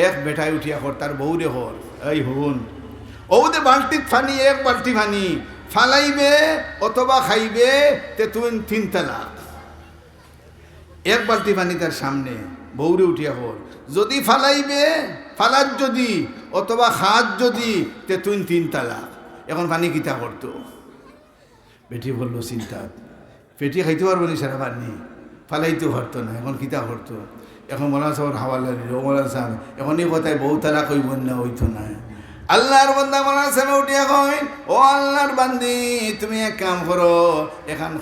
এক বেটায় উঠিয়া কর তার বউরে হর এই হুন ওদে বালতিত ফানি এক বালতি ফানি ফালাইবে অথবা খাইবে তে তুই 3 তালাক এক বালতি পানি তার সামনে বউরে উঠিয়া হর যদি ফালাইবে ফালাত যদি অথবা খাত যদি তে তুই 3 তালাক এখন পানি কিতা করতো বেটি বললো চিন্তা পেটি খাইতে পারবো নি সারা পানি ফালাইতে পারতো না এখন কিতা করতো এখন মনে আছে ওর হাওয়া লাগিল ও মনে আছে এখন এই কথায় বউ তালাক হইব না হইতো না আল্লাহর বান্দা মনে আছে উঠিয়া কই ও আল্লাহর বান্দি তুমি এক কাম করো এখন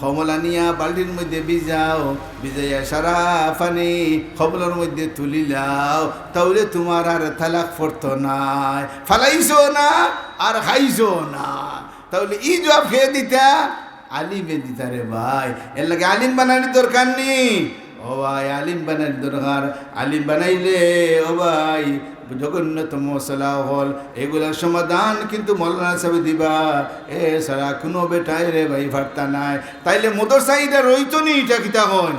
খমল আনিয়া বালতির মধ্যে ভিজাইয়া সারা পানি খমলের মধ্যে তুলিলাও তাহলে তোমার আর তালাক পড়তো নাই ফালাইছো না আর খাইছো না তাহলে ই জবাব খেয়ে দিতা আলিমে দিতা রে ভাই এর লাগে আলিম বানানি দরকার নেই ও ভাই আলিম বানানি দরকার আলিম বানাইলে ও ভাই জঘন্যতম সালা হল এগুলার সমাধান কিন্তু মৌলানা সাহেব দিবা এ সারা কোনো বেটাই রে ভাই ভার্তা নাই তাইলে মাদ্রাসা এটা রইতনি এটা কিতা হন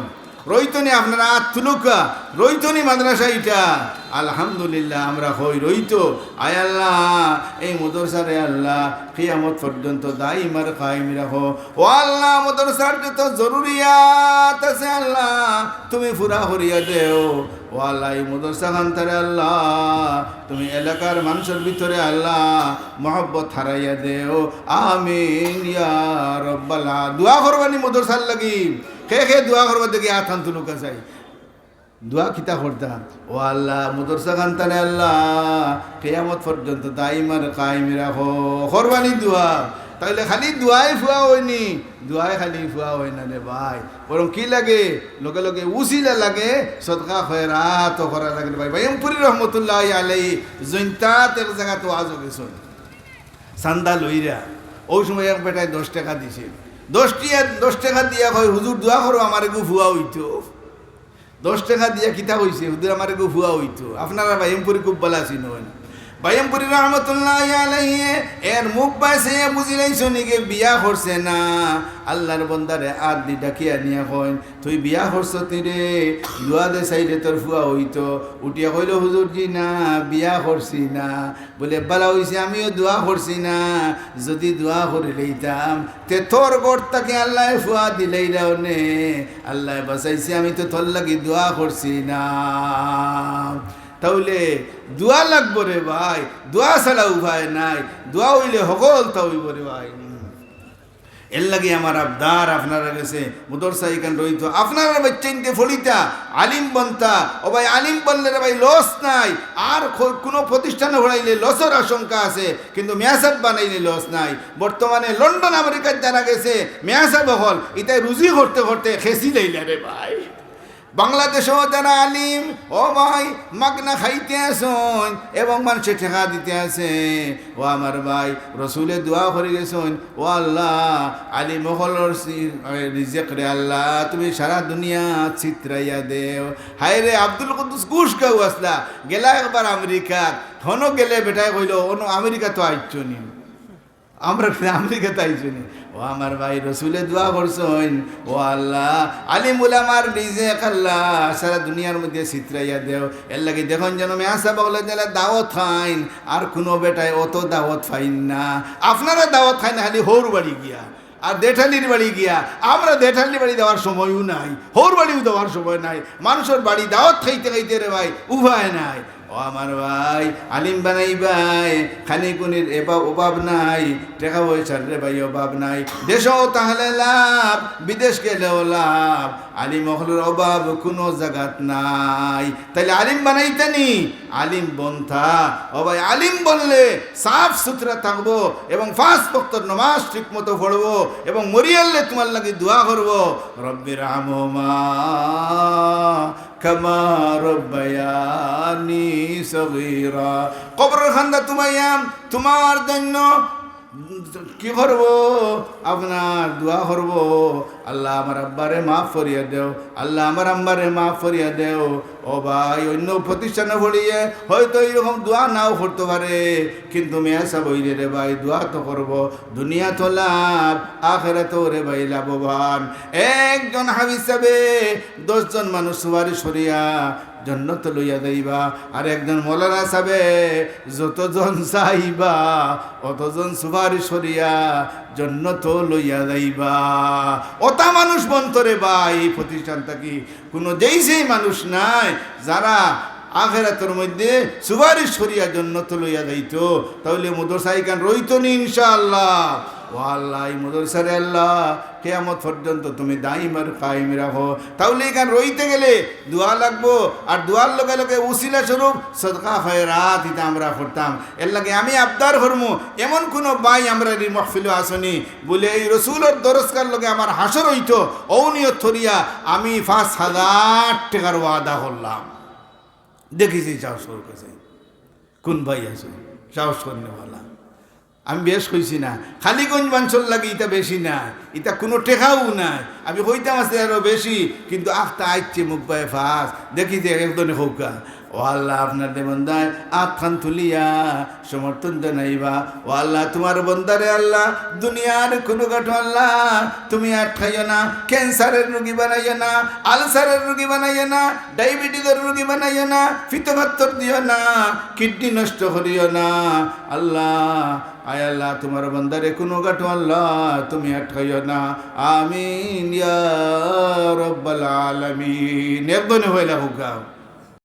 রইতনি আপনারা তুলুকা রইতনি মাদ্রাসা এটা আলহামদুলিল্লাহ আমরা হই রইতো আয় আল্লাহ এই মাদ্রাসা রে আল্লাহ কিয়ামত পর্যন্ত দাইমার কায়েম রাখো ও আল্লাহ মাদ্রাসার যত জরুরিয়াত আছে আল্লাহ তুমি পুরা করিয়া দেও ও আল্লাহ এই মাদ্রাসা খানতারে আল্লাহ তুমি এলাকার মানুষের ভিতরে আল্লাহ মহব্বত হারাইয়া দেও আমিন ইয়া রাব্বাল আলামিন দোয়া করবানি মাদ্রাসার লাগি কে দোয়া করবা দেখি আথান তুলুকা চাই দোয়া কিতা করতাম ও আল্লাহ মাদ্রাসা খানতারে আল্লাহ কিয়ামত পর্যন্ত দাইমার কায়েম রাখো করবানি দোয়া তাইলে খালি দোয়াই ফুয়া হয়নি দোয়াই খালি ফুয়া হয় না রে ভাই বরং কি লাগে লগে লগে উসিলা লাগে সদকা খয়রাত করা লাগে ভাই বাইমপুরি রহমতুল্লাহ আলাইহি জৈন্তাত এক জায়গা তো আজও গেছ চান্দা লইরা ওই সময় এক বেটায় 10 টাকা দিছে 10 টাকা দিয়া কয় হুজুর দোয়া করো আমার গু ফুয়া হইতো 10 টাকা দিয়া কিতা কইছে হুজুর আমার গু ফুয়া হইতো আপনারা বাইমপুরি খুব ভালো চিনেন বাইমপুরি রহমতুল্লাহ আলাইহি এর মুখ পাইছে বুঝিলাইছো নিকে বিয়া করছে না আল্লাহর বন্দারে আর দি ডাকিয়া নিয়া কইন তুই বিয়া করছ তিরে দোয়া দে সাইডে তোর ফুয়া হইতো উঠিয়া কইল হুজুর জি না বিয়া করছি না বলে বালা হইছে আমিও দোয়া করছি না যদি দোয়া করে লইতাম তে তোর গড়টাকে আল্লাহ ফুয়া দিলেই দাও নে আল্লাহ বাঁচাইছে আমি তো তোর লাগি দোয়া করছি না তাহলে দোয়া লাগবো রে ভাই দোয়া ছাড়া উপায় নাই দোয়া হইলে সকল তা হইব রে ভাই এর লাগে আমার আবদার আপনারা গেছে মাদ্রাসা এখান রইতো আপনারা বাচ্চাইনতে ফলিতা আলিম বনতা ও ভাই আলিম বললে রে ভাই লস নাই আর কোনো প্রতিষ্ঠানে হড়াইলে লসের আশঙ্কা আছে কিন্তু মেয়াসাব বানাইলে লস নাই বর্তমানে লন্ডন আমেরিকার যারা গেছে মেয়াসাব হল এটাই রুজি করতে করতে খেসি লইলে রে ভাই বাংলাদেশেও যারা আলিম ও ভাই মাগনা খাইতে আসুন এবং মানুষের ঠেকা দিতে আছে ও আমার ভাই রসুলে দোয়া করে গেছেন ও আল্লাহ আলিম হলর রিজেক রে আল্লাহ তুমি সারা দুনিয়া চিত্রাইয়া দেও হায় রে আব্দুল কুদ্দুস ঘুষ কেউ আসলা গেলা একবার আমেরিকা হনো গেলে বেটায় কইল অন্য আমেরিকা তো আইচনি আমরা আমেরিকাতে আইচনি ও আমার ভাই রসুলে দোয়া করছেন ও আল্লাহ আলিম উলামার রিজেক আল্লাহ সারা দুনিয়ার মধ্যে চিত্রাইয়া দেও এর লাগে দেখুন যেন মেয়াসা বগলে দিলে দাওয়াত খাইন আর কোনো বেটায় অত দাওয়াত খাইন না আপনারা দাওয়াত খাইন খালি হৌর বাড়ি গিয়া আর দেঠালির বাড়ি গিয়া আমরা দেঠালির বাড়ি দেওয়ার সময়ও নাই হৌর বাড়িও দেওয়ার সময় নাই মানুষের বাড়ি দাওয়াত খাইতে খাইতে রে ভাই উপায় নাই ও আমার ভাই আলিম বানাই ভাই খানি কুনির অভাব নাই টাকা পয়সার রে ভাই অভাব নাই দেশও তাহলে লাভ বিদেশ গেলেও লাভ আলিম হলের অভাব কোনো জায়গাত নাই তাইলে আলিম বানাইতানি আলিম বন্থা ও ভাই আলিম বললে সাফ সুতরা থাকবো এবং 5 ওয়াক্তের নামাজ ঠিক মতো পড়বো এবং মরিয়াল্লে তোমার লাগে দোয়া করবো রব্বির রহমা কামা রব্বায়ানি সগীরা কবরের খান্দা তুমাইয়াম তোমার জন্য কি করবো আপনার দোয়া করবো আল্লাহ আমার আব্বারে মাফ করিয়া দেও আল্লাহ আমার আম্বারে মাফ করিয়া দেও ও ভাই অন্য প্রতিষ্ঠানে পড়িয়ে হয়তো এইরকম দোয়া নাও করতে পারে কিন্তু মেয়াসা বইলে রে ভাই দোয়া তো করবো দুনিয়া তো লাভ আখেরাতে রে ভাই লাভবান একজন হাফিজ সাহেব 10 জন মানুষ সুপারিশ করিয়া জন্নত লইয়া যাইবা। আর একজন মৌলানা সাবে যতজন চাইবা অতজন সুপারিশ করিয়া জন্নত লইয়া যাইবা। ওটা মানুষ বন্তরে বা এই প্রতিষ্ঠানটা কি কোনো যেই মানুষ নাই যারা আখেরাতের মধ্যে সুপারিশ করিয়া জন্নত লইয়া যাইতো, তাহলে মাদ্রাসা এখান রইতো নি ইনশাআল্লাহ। ও আল্লাহ, এই মাদ্রাসারে আল্লাহ কিয়ামত পর্যন্ত তুমি দাইম আর কায়েম রাখো। তাহলে এখান রইতে গেলে দোয়া লাগবো, আর দোয়ার লগে লগে উসিলা স্বরূপ সদকা খয়রাত এটা আমরা করতাম। এর লাগে আমি আবদার করমু, এমন কোনো বাই আমরা এই মহফিল আসনি বলে এই রসুলের দরজকার লগে আমার হাসর হইতো, অনিয়ত থরিয়া আমি 5,000 টাকার ওয়াদা করলাম। দেখেছি সাহস করছে কোন ভাই আছে সাহস করেনা। আমি বেশ কইছি না, খালিগঞ্জ বাঞ্চল লাগে এটা বেশি না, এটা কোনো টেকাও নাই। আমি কইতাম আছে আরো বেশি, কিন্তু আখটা আইছে মুখ পায়ে ফাঁস দেখি যে একজনে হৌকা। ও আল্লাহ, আপনার বন্দায় আখান তুলিয়া সমর্থন জানাইবা। ও আল্লাহ, তোমার বন্দারে আল্লাহ দুনিয়ার কোনো কাঠো আল্লাহ তুমি আটকাইও না, ক্যান্সারের রোগী বানাইও না, আলসারের রোগী বানাইও না, ডায়াবেটিসের রোগী বানাইও না, ফিতপাত্তর দিও না, কিডনি নষ্ট করিও না আল্লাহ। আয় আল্লাহ, তোমার বন্দারে কোনো কাঠো আল্লাহ তুমি আটকাইও না। আমিন ইয়া রব্বাল আলামিন। একদনে হইলা হুকা।